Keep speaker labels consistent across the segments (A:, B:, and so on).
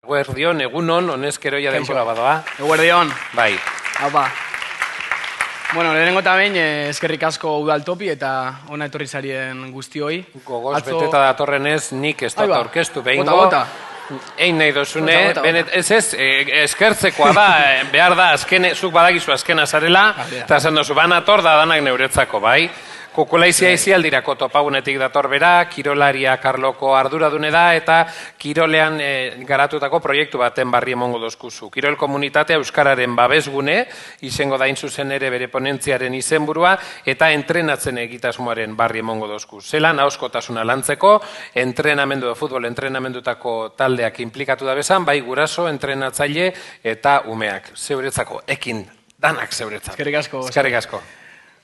A: Eguerdion, egunon, honezkero ja denbora badoa.
B: Eguerdion.
A: Bai.
B: Haupa. Bueno, lehenengo eta behin, eskerrik asko udaltopi eta ona etorri zarien guztioi.
A: Gogoz beteta datorrenez, nik ez dut aurkeztu behingo.
B: Bota.
A: Egin nahi dozune, eskertzekoa da, behar da, zuk badakizu azkena zarela, eta zen dozu, banator da danak neuretzako, bai? Kukulaizia izialdirako topagunetik dator bera, kirolaria Karloko arduradune da, eta kirolean garatutako proiektu baten barri emongo dozkuzu. Kirol komunitatea Euskararen babesgune, izango da zuzen ere bere ponentziaren izenburua, eta entrenatzen egitasmoaren barri emongo dozkuz. Zelan, ahoskotasuna lantzeko, futbol entrenamendutako taldeak implikatu da bezan, bai guraso, entrenatzaile eta umeak. Zeuretzako, ekin, danak zeuretzako.
B: Eskerrik asko.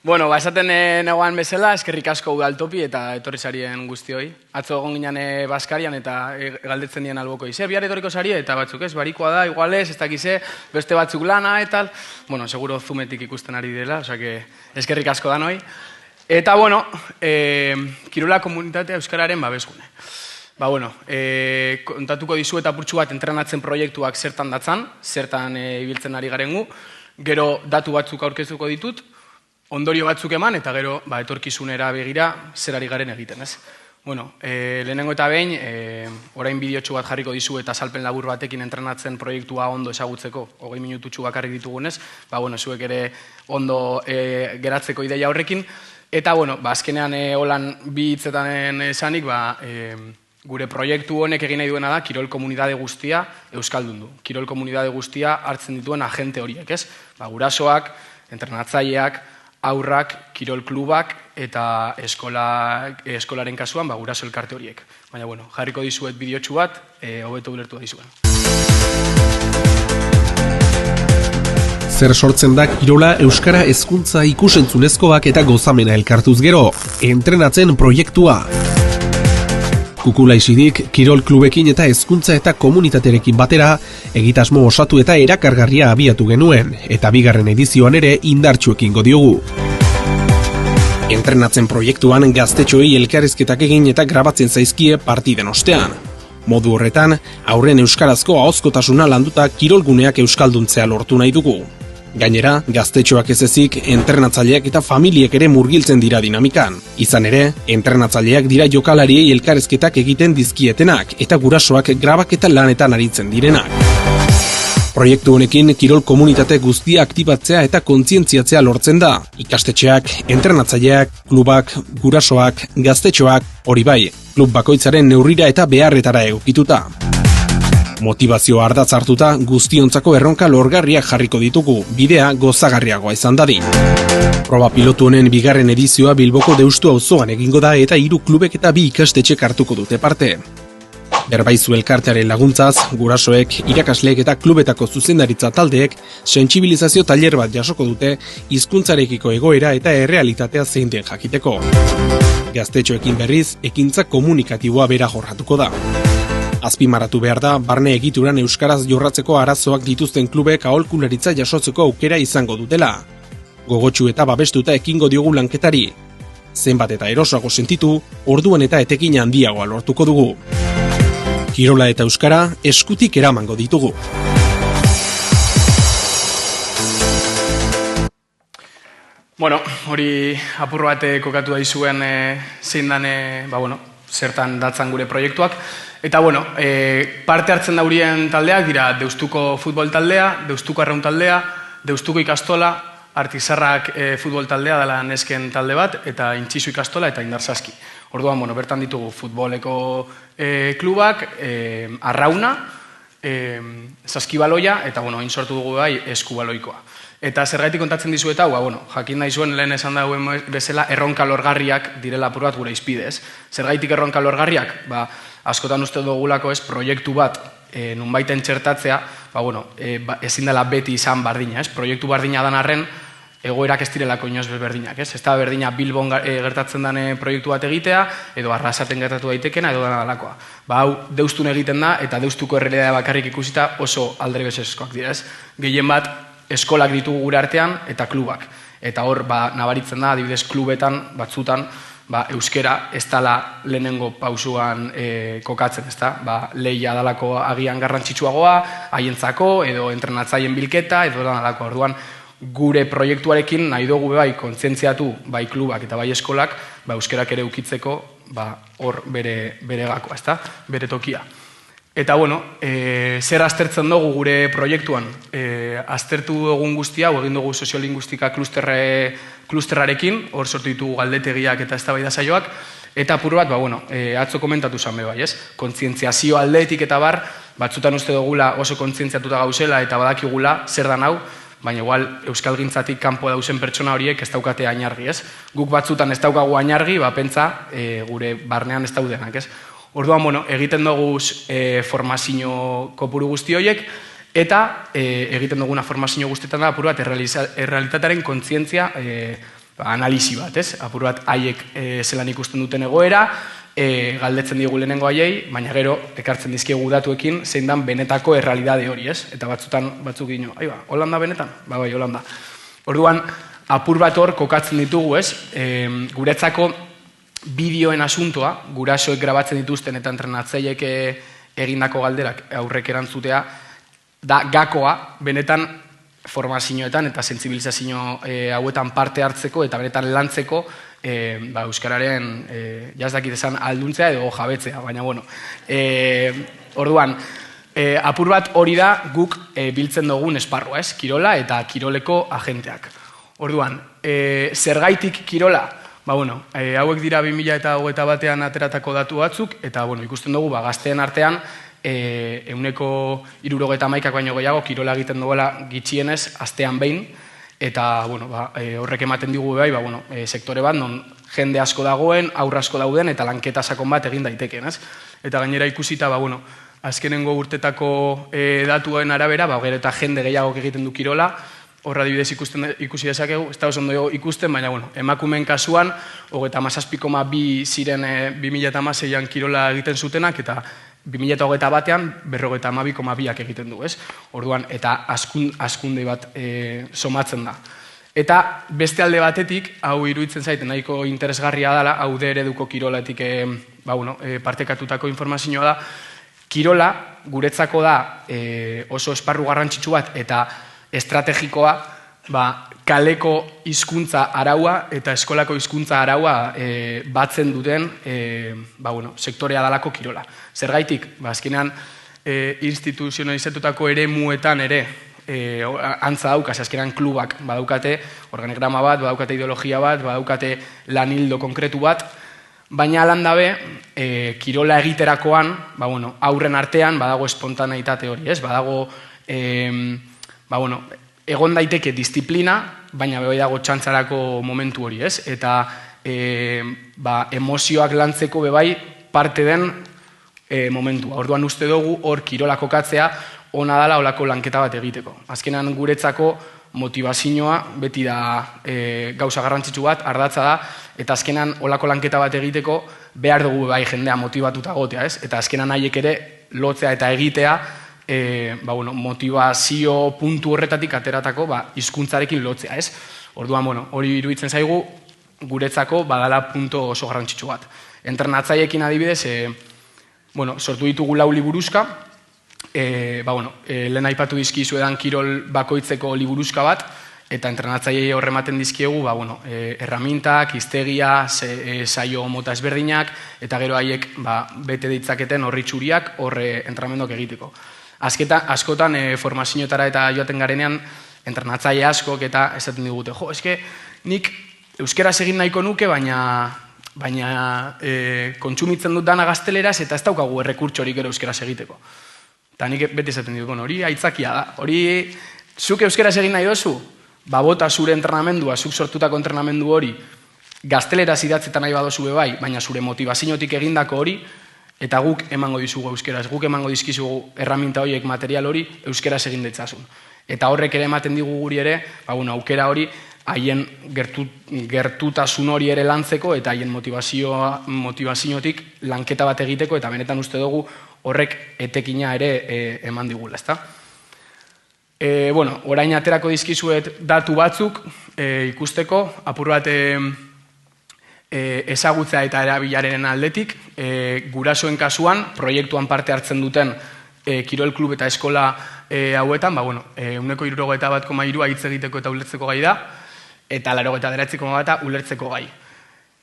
B: Bueno, esaten negoan bezala, eskerrik asko udaltopi eta etorri zarien guztioi. Atzo egon ginen Baskarian eta galdetzen dien alboko ize. Bihar etorriko zarie eta batzuk ez, barikoa da, igualez, ez dakize, beste batzuk lana eta... Bueno, seguro zumetik ikusten ari dela, osea que eskerrik asko da noi. Eta, bueno, kirola komunitatea Euskararen babesgune. Kontatuko dizu eta purtsu bat entrenatzen proiektuak zertan datzan, zertan ibiltzen ari garen gu, gero datu batzuk aurkeztuko ditut, ondorio batzuk eman, eta gero etorkizunera begira zer ari garen egiten, ez? Bueno, lehenengo eta behin, orain bideotxu bat jarriko dizu eta salpen labur batekin entrenatzen proiektua ondo ezagutzeko, 20 minututxu bakarrik ditugunez, zuek ere ondo geratzeko ideia horrekin, eta, azkenean holan bi hitzetan esanik, gure proiektu honek egin nahi duena da, kirol komunidade guztia euskaldundu. Kirol komunidade guztia hartzen dituen agente horiek, ez? Gurasoak, entrenatzaileak, aurrak, kirol klubak eta eskolaren kasuan guraso elkarte horiek. Baina, jarriko dizuet bideotxu bat, hobeto ulertu da dizuen.
C: Zer sortzen da kirola euskara hezkuntza ikusentzunezkoak eta gozamena elkartuz gero, entrenatzen proiektua. Kukulaisidik, kirol klubekin eta hezkuntza eta komunitaterekin batera, egitasmo osatu eta erakargarria abiatu genuen, eta bigarren edizioan ere indartsuekin diogu. Entrenatzen proiektuan gaztetxoei elkarrizketak egin eta grabatzen zaizkie partiden ostean. Modu horretan, aurren euskarazko ahozkotasuna landuta kirolguneak euskalduntzea lortu nahi dugu. Gainera, gaztetxoak ez ezik, entrenatzaileak eta familiek ere murgiltzen dira dinamikan. Izan ere, entrenatzaileak dira jokalariei elkarrezketak egiten dizkietenak eta gurasoak grabaketa lanetan aritzen direnak. Proiektu honekin kirol komunitate guztia aktibatzea eta kontzientziatzea lortzen da. Ikastetxeak, entrenatzaileak, klubak, gurasoak, gaztetxoak, hori bai, klub bakoitzaren neurrira eta beharretara egokituta. Motivazio ardatz hartuta guztiontzako erronka lorgarriak jarriko ditugu, bidea gozagarriagoa izan dadin. Proba pilotu honen bigarren edizioa Bilboko Deustu auzoan egingo da eta 3 klubek eta 2 ikastetxek hartuko dute parte. Berbaizu elkartearen laguntzaz, gurasoek, irakasleek eta klubetako zuzendaritza taldeek sentsibilizazio tailer bat jasoko dute hizkuntzarekiko egoera eta errealitatea zein den jakiteko. Gaztetxoekin berriz, ekintza komunikatiboa bera jorratuko da. Azpimarratu behar da, barne egituran euskaraz jorratzeko arazoak dituzten klubek aholkularitza jasotzeko aukera izango dutela. Gogotsu eta babestuta ekingo diogu lanketari. Zenbat eta erosoago sentitu, orduan eta etekin handiagoa lortuko dugu. Kirola eta euskara eskutik eramango ditugu.
B: Hori apur bat kokatu daizuen zein dan, zertan datzan gure proiektuak. Eta, parte hartzen daurien taldeak dira Deustuko futbol taldea, Deustuko arraun taldea, Deustuko ikastola, Artizarrak futbol taldea dela nesken talde bat, eta Intxizu ikastola eta Indarsaski. Orduan, bertan ditugu futboleko klubak, arrauna, saskibaloia, eta, hain sortu dugu bai eskubaloikoa. Eta zergaitik kontatzen dizu eta, jakin nahi zuen lehen esan dauen bezala, erronka lorgarriak direla apur bat gure izpidez. Zergaitik erronka lorgarriak? Askotan uste dugulako ez, proiektu bat nunbaiten txertatzea, ezin dela beti izan bardina, ez? Proiektu bardina dan arren, egoerak ez direlako inoz berdinak, ez? Ez da berdina Bilbon gertatzen den proiektu bat egitea, edo Arrasaten gertatu daitekena, edo dena dalakoa. Hau, Deustun egiten da, eta Deustuko errealitatea bakarrik ikusita oso aldrebesezkoak dira, ez? Gehien bat, eskolak ditugu gure artean, eta klubak. Eta hor, nabaritzen da, adibidez, klubetan, batzutan, euskera ez dala lehenengo pausuan kokatzen, ezta? Lehia dalako agian garrantzitsuagoa, haientzako, edo entrenatzaien bilketa, edo dalako. Orduan, gure proiektuarekin nahi dugu bai kontzientziatu bai klubak eta bai eskolak, euskerak ere ukitzeko hor bere gakoa, ezta? Bere tokia. Eta, zer aztertzen dugu gure proiektuan? Aztertu egun guztia, egin dugu soziolinguistika klusterrarekin, hor sortu ditugu galdetegiak eta eztabaida saioak, eta apur bat, atzo komentatu zan bai, ez? Kontzientziazio aldetik eta batzutan uste dugula oso kontzientziatuta gauzela eta badakigula zer da hau, baina igual euskalgintzatik kanpo dauzen pertsona horiek ez daukate ainargi, ez? Guk batzutan ez daukagu ainargi, pentsa gure barnean ez daudenak, ez? Orduan, egiten dugu formazio kopuru guzti horiek, eta egiten duguna formazio guztietan da apur bat errealitatearen kontzientzia analizi bat, ez? Apur bat haiek zelan ikusten duten egoera, galdetzen digu lehenengo haiei, baina gero ekartzen dizkiegu datuekin zein dan benetako errealidade hori, ez? Eta batzuk gino, Holanda benetan? Bai, Holanda. Orduan, apur bat hor kokatzen ditugu, ez? Guretzako bideoen asuntoa, gurasoek grabatzen dituzten eta entrenatzaileek egindako galderak aurrek erantzutea, da gakoa, benetan formazioetan eta sentsibilizazio hauetan parte hartzeko eta benetan lantzeko euskararen jazdakit esan alduntzea edo jabetzea, baina orduan, apur bat hori da guk biltzen dugun esparrua, ez? Kirola eta kiroleko agenteak. Orduan, zergaitik kirola? Hauek dira 2021an ateratako datu batzuk, eta ikusten dugu gazteen artean 171 baino gehiago kirola egiten duela gitxienez astean behin, eta horrek ematen digu bai, sektore bat, non jende asko dagoen, aurra asko dauden, eta lanketa sakon bat egin daiteken, ez? Eta gainera ikusita, azkenengo urtetako datuen arabera, gero eta jende gehiago egiten du kirola, horra dibidez ikusi dezakegu, ez da oso ondo ikusten, baina emakumeen kasuan, 37,2 ziren 2016an kirola egiten zutenak, eta 2021an 52,2ak egiten du, ez? Orduan, eta askunde bat somatzen da. Eta beste alde batetik, hau iruditzen zaiten nahiko interesgarria dela, hau de ereduko kirolatik partekatutako informazioa da, kirola guretzako da oso esparru garrantzitsu bat eta estrategikoa kaleko hizkuntza araua eta eskolako hizkuntza araua batzen duten sektorea dalako kirola. Zergaitik, azkenean instituzionalizatutako eremuetan ere antza daukaz, azkenean klubak badaukate organigrama bat, badaukate ideologia bat, badaukate lanildo konkretu bat, baina alan dabe, kirola egiterakoan, aurren artean badago espontaneitate hori, ez? Badago egon daiteke disiplina, baina bai dago txantzarako momentu hori, ez? Eta emozioak lantzeko bebai parte den momentua. Orduan uste dugu hor kirola kokatzea ona dala olako lanketa bat egiteko. Azkenan guretzako motivazioa beti da gauza garrantzitsu bat, ardatza da, eta azkenan olako lanketa bat egiteko behar dugu bai jendea motivatuta gotea, ez? Eta azkenan haiek ere lotzea eta egitea motivazio puntu horretatik ateratako hizkuntzarekin lotzea, ez? Orduan, hori iruditzen zaigu guretzako badala punto oso garrantzitsu bat. Entrenatzaiekin adibidez, sortu ditugu 4 liburuzka, lehen aipatu dizkizuedan kirol bakoitzeko liburuzka bat, eta entrenatzaileei horrematen dizkiegu, erramintak, hiztegia, saio mota ezberdinak, eta gero haiek bete ditzaketen horri txuriak horre entrenamenduak egiteko. Askotan formazioetara eta joaten garenean entrenatzaile askok eta esaten digute, eske nik euskeraz egin nahiko nuke, baina kontsumitzen dut dana gazteleraz eta ez daukagu errekurtsorik gero euskeraz egiteko. Eta nik beti esaten ditut, hori aitzakia da, hori zuk euskeraz egin nahi dozu, bota zure entrenamendua, zuk sortutako entrenamendu hori gazteleraz idatzetan nahi badozu bebai, baina zure motivaziotik egindako hori, eta guk emango dizugu euskeraz, guk emango dizkizugu erraminta horiek material hori euskeraz egin ditzazun. Eta horrek ere ematen digu guri ere, aukera hori, haien gertutasun hori ere lantzeko eta haien motivaziotik lanketa bat egiteko eta benetan uste dugu horrek etekina ere eman digula, ezta? Orain aterako dizkizuet datu batzuk ikusteko, apur bat ezagutza eta erabilaren aldetik, gurasoen kasuan, proiektuan parte hartzen duten kirol klub eta eskola hauetan, 171,3 hitz egiteko eta ulertzeko gai da, eta 89,1 ulertzeko gai.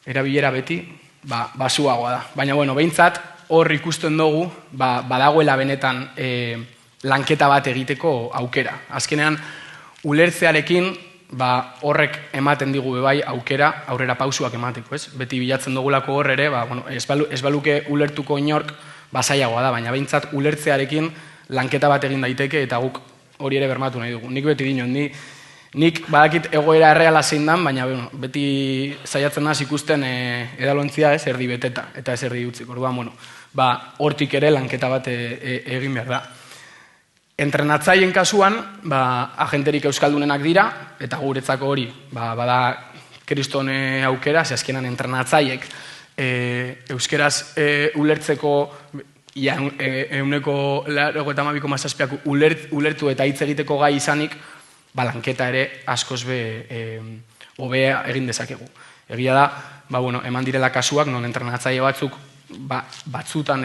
B: Erabilera beti, basuagoa da. Baina, behintzat, hor ikusten dugu, badagoela benetan lanketa bat egiteko aukera. Azkenean, ulertzearekin, horrek ematen digu bebai aukera aurrera pausuak emateko, ez? Beti bilatzen dugulako hor ere, ez baluke ulertuko inork, zailagoa da, baina behintzat ulertzearekin lanketa bat egin daiteke eta guk hori ere bermatu nahi dugu. Nik beti dinon, nik badakit egoera erreala zein dan, baina beti zaiatzen naz ikusten edalontzia ez erdi beteta eta ez erdi utzik. Orduan, hortik ere lanketa bat egin behar da. Entrenatzaien kasuan, agenterik euskaldunenak dira, eta guretzako hori, bada kristone aukera, azkenan entrenatzaiek euskeraz ulertzeko euneko 92,7 ulertu eta hitz egiteko gai izanik, lanketa ere askoz hobea egin dezakegu. Egia da, eman direla kasuak, non entrenatzaile batzuk batzutan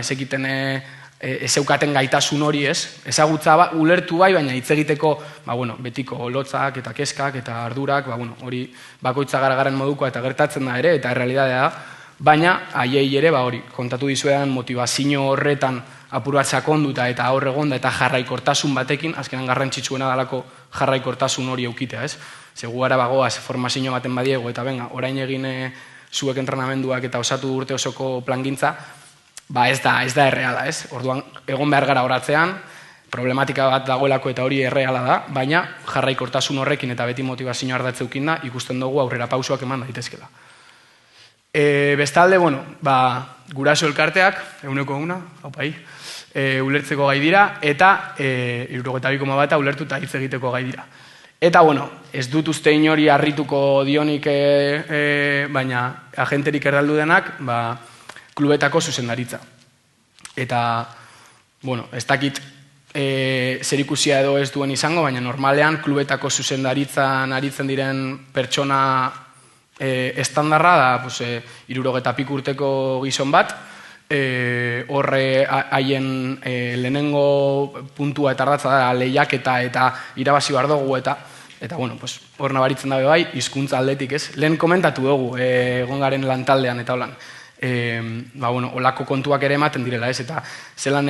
B: ezeukaten gaitasun hori ez, ezagutza ulertu bai, baina hitz egiteko betiko lotzak eta keskak eta ardurak, hori bakoitza gara-garen moduko eta gertatzen da ere, eta errealidadea da, baina haiei ere, hori, kontatu dizuetan motivazio horretan apur bat sakonduta eta hor egonda eta jarraikortasun batekin, azkenan garrantzitsuena dalako jarraikortasun hori eukitea, ez? Zegu gara bagoaz formazio baten badiego eta benga, orain egin zuek entrenamenduak eta osatu urte osoko plangintza, ez da erreala, ez? Orduan, egon behar gara horatzean, problematika bat dagoelako eta hori erreala da, baina jarraikortasun horrekin eta beti motivazio ardatzeukin da, ikusten dugu aurrera pausuak eman daitezkela. Bestalde, guraso elkarteak, 1,1, ulertzeko gai dira, eta 72,1 ulertu eta hitz egiteko gai dira. Eta, ez dut uste inori harrituko dionik, baina agenterik erraldu denak, klubetako zuzendaritza. Eta, ez dakit zer ikusia edo ez duen izango, baina normalean klubetako zuzendaritzan aritzen diren pertsona estandarra da, 60 urteko gizon bat, horre haien lehenengo puntua eta ardatza da lehiaketa eta irabazi behar dugu eta hor nabaritzen dabe bai, hizkuntza aldetik ez. Lehen komentatu dugu egon garen lantaldean eta holan. Olako kontuak ere ematen direla ez, eta zelan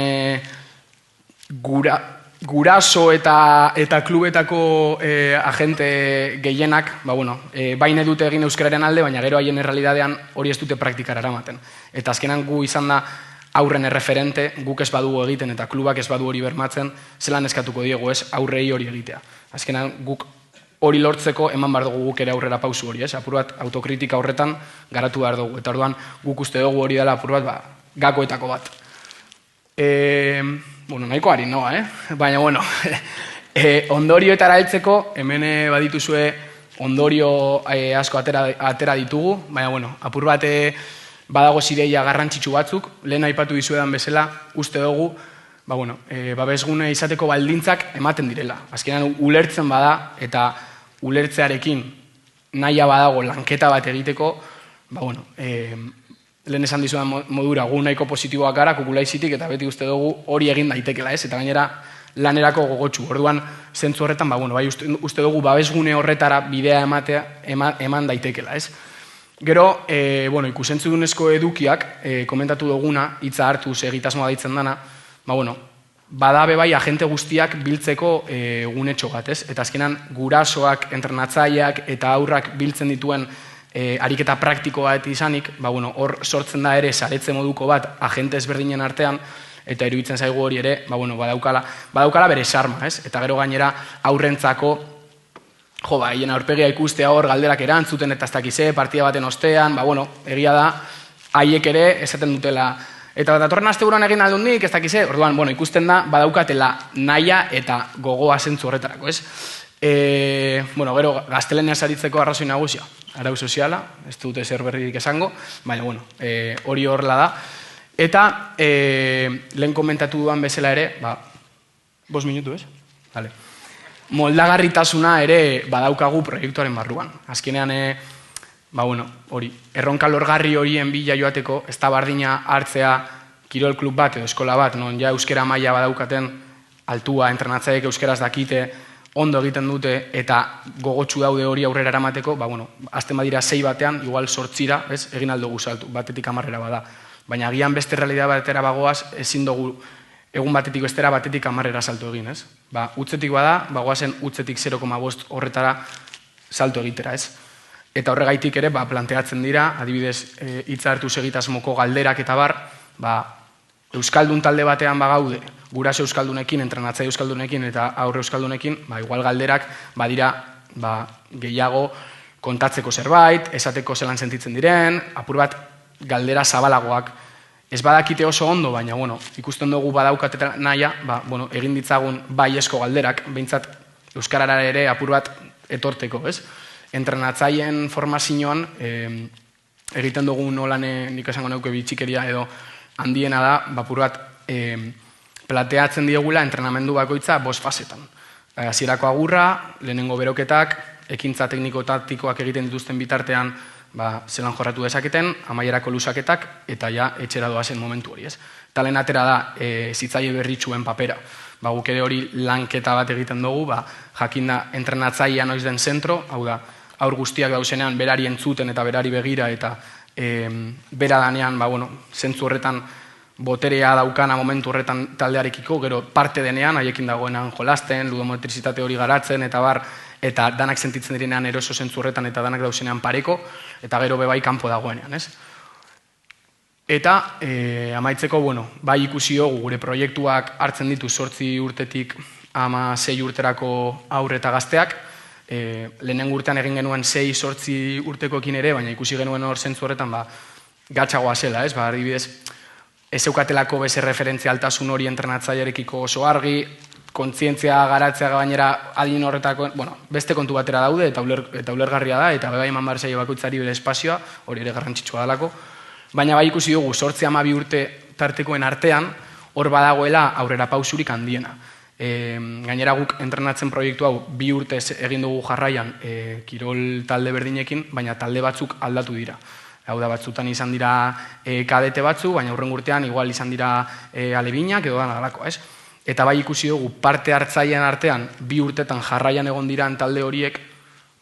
B: guraso eta klubetako agente gehienak, baina dute egin euskararen alde, baina gero haien errealidadean hori ez dute praktikara eramaten. Eta azkenan gu izan da aurren erreferente, guk ez badugu egiten eta klubak ez badu hori bermatzen, zelan eskatuko diegu ez, aurrei hori egitea. Azkenan guk hori lortzeko eman behar dugu guk ere aurrera pausu hori, ez? Apur bat autokritika horretan garatu behar dugu. Eta orduan guk uste dugu hori dela apur bat gakoetako bat. Nahiko harin noa, baina, ondorioetara heltzeko, hemen badituzue ondorio asko atera ditugu, baina, apur bat badago zideia garrantzitsu batzuk, lehen aipatu dizuedan bezala, uste dugu, babesgune izateko baldintzak ematen direla. Azkenean, ulertzen bada, eta ulertzearekin nahia badago lanketa bat egiteko, lehen esan dizudan modura, gu nahiko positiboak gara, kukulaizitik, eta beti uste dugu hori egin daitekela, ez? Eta gainera lanerako gogotsu. Orduan, zentzu horretan, uste dugu babesgune horretara bidea eman daitekela, ez? Gero, ikusentzudunezko edukiak, komentatu duguna, hitza hartuz egitasmoa deitzen dana, badabe bai agente guztiak biltzeko gunetxo bat, ez? Eta azkenan, gurasoak, entrenatzaileak eta aurrak biltzen dituen ariketa praktiko bat izanik, hor sortzen da ere saretze moduko bat agente ezberdinen artean, eta iruditzen zaigu hori ere, badaukala bere sarma, ez? Eta gero gainera aurrentzako, hien aurpegia ikustea hor galderak erantzuten eta ez dakize, partida baten ostean, egia da, haiek ere esaten dutela, eta datorren asteburuan egin aldun nik, ez dakize, orduan, ikusten da, badaukatela nahia eta gogoa zentzu horretarako, ez? Gero, gaztelenia saritzeko arrazoi nagusia, arau soziala, ez dute zer berririk esango, baina, hori horrela da. Eta, lehen komentatu duan bezala ere, 5 minutu, ez? Vale. Moldagarritasuna ere badaukagu proiektuaren barruan. Azkenean, hori, erronka lorgarri horien bila joateko, ez da bardina hartzea kirol klub bat edo eskola bat, non ja euskera maila badaukaten altua, entrenatzaileek euskeraz dakite, ondo egiten dute eta gogotsu daude hori aurrera eramateko, azten badira 6 batean, igual 8 egin aldugu saltu, batetik 10 bada. Baina agian beste realidad batera bagoaz, ezin dugu egun batetik bestera batetik 10 salto egin, ez? Utzetik bada, bagoazen utzetik 0,5 horretara salto egitera, ez? Eta horregaitik ere, planteatzen dira, adibidez, hitza hartu segitasmoko galderak eta euskaldun talde batean bagaude, guraso euskaldunekin, entrenatzaile euskaldunekin eta aurre euskaldunekin, igual galderak badira gehiago kontatzeko zerbait, esateko zelan sentitzen diren, apur bat galdera zabalagoak. Ez badakite oso ondo, baina ikusten dugu badaukateta nahia, egin ditzagun esko galderak, behintzat euskarara ere apur bat etorteko, ez? Entrenatzaileen formazioan egiten dugu nolan nik esango neuke bitxikeria edo handiena da, apur bat plateatzen diegula entrenamendu bakoitza 5 fasetan. Hasierako agurra, lehenengo beroketak, ekintza tekniko-taktikoak egiten dituzten bitartean zelan jorratu dezaketen, amaierako lusaketak, eta ja etxera doazen momentu hori, ez? Talen atera da zitzaile berritxuen papera. Guk ere hori lanketa bat egiten dugu, jakinda entrenatzailea noiz den zentro, hau da, aur guztiak dauzenean berari entzuten eta berari begira, eta bera danean, zentzu horretan boterea daukana momentu horretan taldearekiko, gero parte denean, haiekin dagoenan jolasten, ludomotrizitate hori garatzen, eta danak sentitzen direnean eroso zentzu horretan eta danak dauzenean pareko, eta gero bebai kanpo dagoenean, ez? Eta amaitzeko, bai ikusi dugu gure proiektuak hartzen ditu 8 urtetik 16 urterako aurre eta gazteak, lehenen urtean egin genuen 6-8 urtekoekin ere, baina ikusi genuen hor zentzu horretan gatxagoa zela, ez? Adibidez, ez eukatelako beze referentzialtasun hori entrenatzailearekiko oso argi, kontzientzia garatzea gainera adin horretako, beste kontu batera daude eta ulergarria da, eta bai eman behar zaio bakoitzari bere espazioa, hori ere garrantzitsua dalako. Baina bai ikusi dugu, 8-12 urte tartekoen artean, hor badagoela aurrera pausurik handiena. Gainera guk entrenatzen proiektu hau 2 urte egin dugu jarraian kirol talde berdinekin, baina talde batzuk aldatu dira. Hau da, batzutan izan dira kadete batzu, baina hurren urtean igual izan dira alebinak edo dana dalako, ez? Eta bai ikusi dugu parte hartzailean artean 2 urtetan jarraian egon diran talde horiek,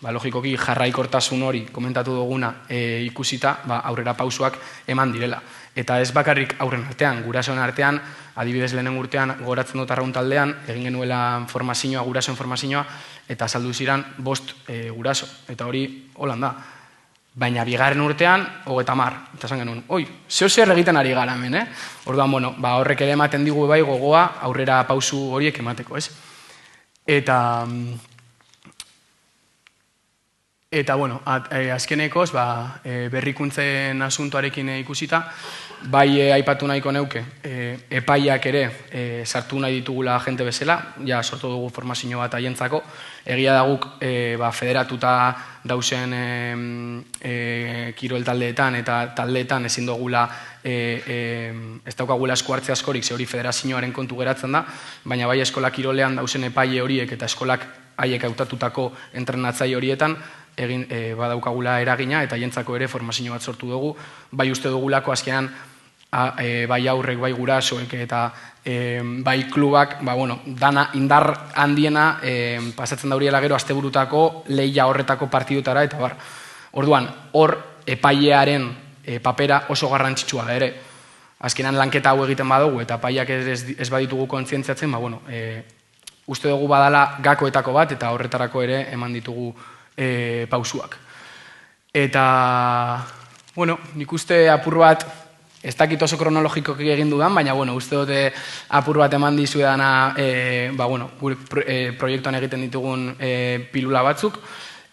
B: logikoki jarraikortasun hori komentatu duguna ikusita, aurrera pausuak eman direla. Eta ez bakarrik aurren artean, gurasoen artean, adibidez lehenen urtean goratzen dut arraun taldean, egin genuela formazioa, gurasoen formazioa, eta saldu ziren 5 guraso. Eta hori holan da. Baina bigarren urtean, 30. Eta esan genuen, zeo zer egiten ari gara hemen, eh? Orduan, horrek ere ematen digu bai gogoa aurrera pausu horiek emateko, ez? Eta, azkenekoz, berrikuntzen asuntoarekin ikusita, bai aipatu nahiko neuke, epaiak ere sartu nahi ditugula jente bezala, ja sortu dugu formazio bat haientzako, egia da guk federatuta dauzen kirol taldeetan eta taldeetan ezin dugula, ez daukagula esku hartze askorik, ze hori federazioaren kontu geratzen da, baina bai eskola kirolean dauzen epaile horiek eta eskolak haiek hautatutako entrenatzaile horietan, egin badaukagula eragina eta jentzako ere formazio bat sortu dugu, bai uste dugulako azkenan bai aurrek, bai gurasoek eta bai klubak, dana indar handiena pasatzen dauriela gero asteburutako lehia horretako partidutara eta bar. Orduan, hor epailearen papera oso garrantzitsua da ere. Azkenan lanketa hau egiten badugu eta epaileak ez baditugu kontzientziatzen, uste dugu badala gakoetako bat eta horretarako ere eman ditugu pausuak. Eta, nik uste apur bat, ez dakit oso kronologikoki egin dudan, baina, uste dute apur bat eman dizuedana, gure proiektuan egiten ditugun pilula batzuk,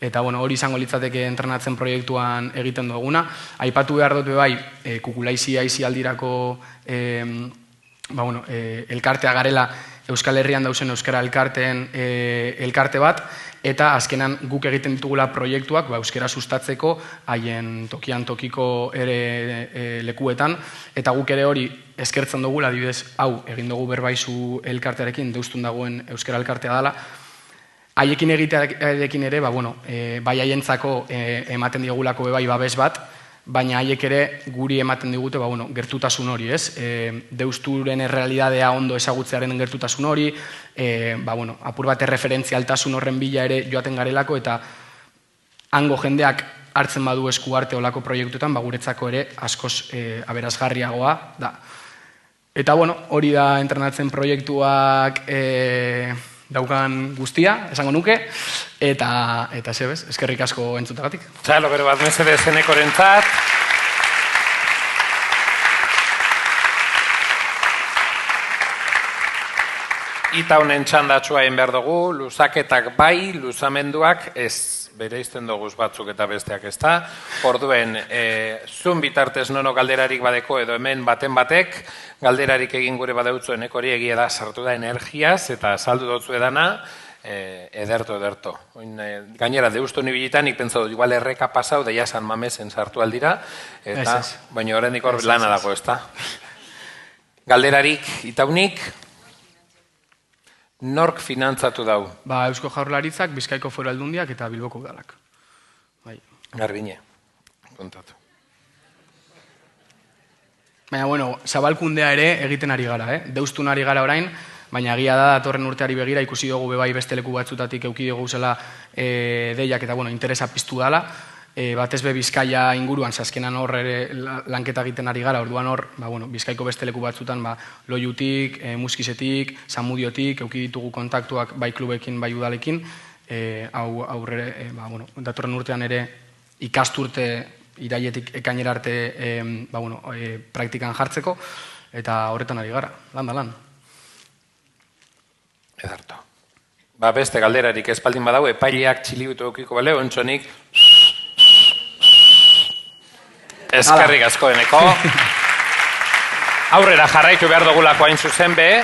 B: eta, hori izango litzateke entrenatzen proiektuan egiten duguna. Aipatu behar dut bai, kukulaizi aldirako elkartea garela Euskal Herrian dauzen euskara elkarteen elkarte bat, eta azkenan guk egiten ditugula proiektuak euskara sustatzeko haien tokian tokiko ere lekuetan, eta guk ere hori eskertzen dugula, adibidez, hau egin dugu berbaizu elkartearekin, deustun dagoen euskara elkartea dela, haiekin egitearekin ere, bai haientzako ematen diogulako bai babes bat, baina haiek ere guri ematen digute gertutasun hori, ez? Deusturen errealidadea ondo ezagutzearen gertutasun hori, apur bat erreferentzialtasun horren bila ere joaten garelako, eta hango jendeak hartzen badu esku arte olako proiektuetan, guretzako ere askoz aberasgarriagoa da. Eta hori da entrenatzen proiektuak daukan guztia, esango nuke, eta zebez, eskerrik asko entzutagatik.
A: Txalo, bero bat mesede zenekorentzat. Ita honen txandatxua egin behar dugu, luzaketak bai, luzamenduak ez. Bere izten doguz batzuk eta besteak ez da. Orduen, zun bitartez nono galderarik badeko edo hemen baten batek, galderarik egin gure badeutzu enekori egia da sartu da energiaz eta saldu dutzu edana, ederto. Gainera, deustu nibilitan, nik pentsa dut, igual erreka pasau, deia San Mamesen sartu aldira, eta baina horrendik hor lana dago, ez da. Galderarik itaunik, nork finantzatu dau?
B: Eusko Jaurlaritzak, Bizkaiko Foru Aldundiak eta Bilboko Udalak.
A: Garbine, kontatu.
B: Baina, zabalkundea ere egiten ari gara, deustun ari gara orain, baina egia da datorren urteari begira ikusi dugu bebai beste leku batzutatik euki dugu zela deiak eta interesa piztu dala, batez be Bizkaia inguruan, azkenan hor ere lanketa egiten ari gara, orduan hor, Bizkaiko beste leku batzutan, Loiutik, Muskizetik, Zamudiotik, euki ditugu kontaktuak bai klubekin, bai udalekin, datorren urtean ere ikasturte iraietik ekainera arte praktikan jartzeko, eta horretan ari gara, lan.
A: Edarto. Beste galderarik espaldin badau, epaileak txilibutu eukiko bale, ontsonik, eskerrik asko deneko. Aurrera jarraitu behar dugulako hain zuzen be,